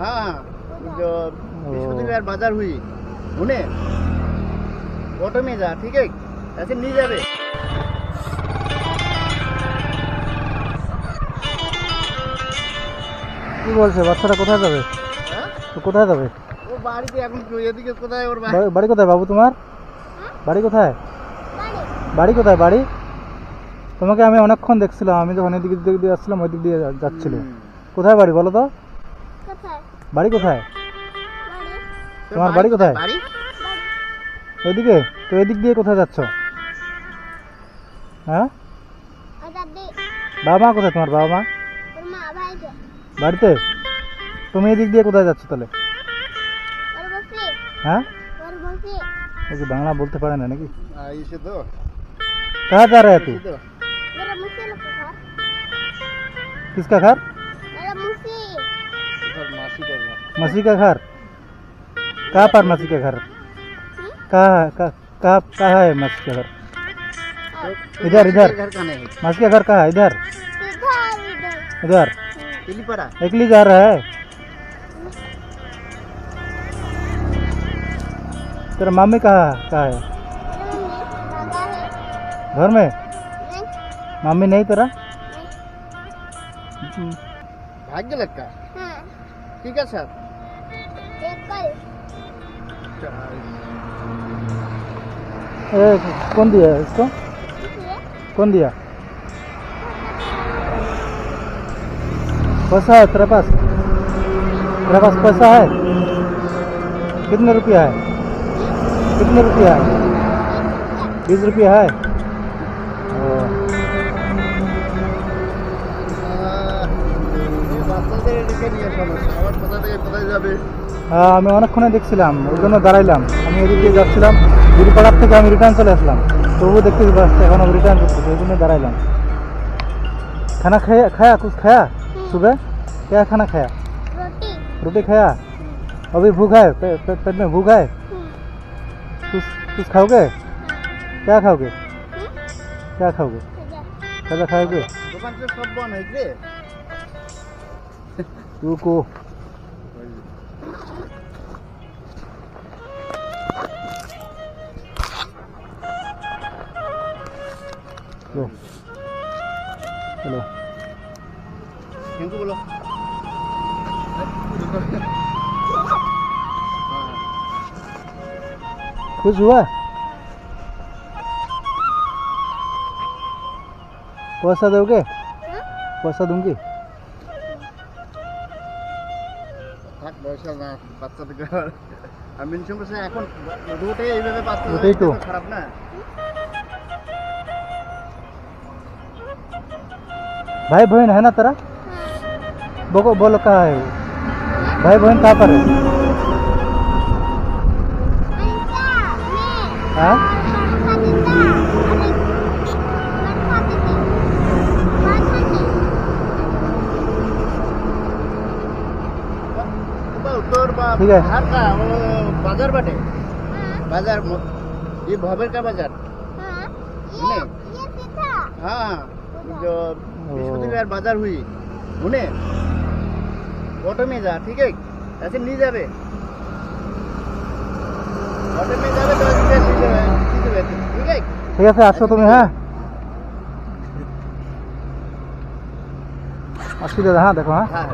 हाँ जो बृहस्पतिवार बाजार हुई उन्हें ऑटो में जा, ठीक है, ऐसे नहीं जावे। কি বলছে বাচ্চাটা কোথায় যাবে? হ্যাঁ তো কোথায় যাবে? ও বাড়িতে এখন এদিকে কোথায় ওর বাড়ি কোথায় বাবু তোমার? বাড়ি কোথায়? বাড়ি কোথায় বাড়ি? তোমাকে আমি অনেকক্ষণ দেখছিলাম, আমি যখন এদিক দিয়ে আসছিলাম ওই দিক দিয়ে যাচ্ছিল। কোথায় বাড়ি বলো তো? বাড়ি কোথায় তোমার? বাড়ি কোথায়? বাড়ি এদিকে তো, এদিক দিয়ে কোথায় যাচ্ছ? হ্যাঁ বাবা মা কোথায় তোমার? বাবা মা বাড়িতে। তুমি এদিক দিয়ে কোথায় যাচ্ছ তাহলে? হ্যাঁ ও কি বাংলা বলতে পারে না নাকি? इसे तो कहाँ जा रहा है तू? किसका घर? मासी का घर। मसी का घर? कहाँ पर मसी का घर? कहाँ है मसी का घर? इधर इधर घर का नहीं, मसी का घर कहाँ है? इधर इधर तिलीपरा। एकली जा रहा है? तेरा मम्मी कहाँ है? घर में? मम्मी नहीं तेरा? भाग्य लगता ठीक है सर। कौन दिया है इसको? कौन दिया? पैसा है तेरे पास? तेरे पास पैसा है? कितने रुपया है? कितने रुपया है? 20 रुपया है। হ্যাঁ আমি অনেকক্ষণে দেখছিলাম, ওই জন্য দাঁড়াইলাম। আমি এদিক দিয়ে যাচ্ছিলাম, বিড়িপাড়ার থেকে আমি রিটার্ন চলে আসলাম, তবুও দেখতে পাচ্ছি এখন আমি রিটার্ন করতেছি, ওই জন্য দাঁড়াইলাম। खाना खाया कुछ खाया सुबह? क्या खाना खाया? रोटी खाया। अभी भूख है? पेट में भूख है? कुछ खाओगे? क्या खाओगे? क्या खाओगे? खाजा खाओगे? दुकान से सब बंद है रे। रुको लो चलो थैंक यू बोलो। खुश हुआ? पैसा दोगे? पैसा दूंगी। থাক পয়সা না, বাচ্চাদেরকে আমি শুনছি এখন রোডে এইভাবে বাচ্চা ওটাই তো খারাপ না। भाई बहन है ना तेरा? बोलो कहाँ है वो? भाई बहन कहाँ पर है? हाँ ठीक है। घर का वो बाजार बाटे, बाजार ये भवर का बाजार। हाँ जो बृहस्पतिवार बाजार हुई उन्हें ऑटो में जा, ठीक है, ऐसे नहीं जावे। ऑटो में जावे तो ठीक है। ঠিক আছে আসো তুমি। হ্যাঁ আসছি দাদা। হ্যাঁ দেখো। হ্যাঁ हाँ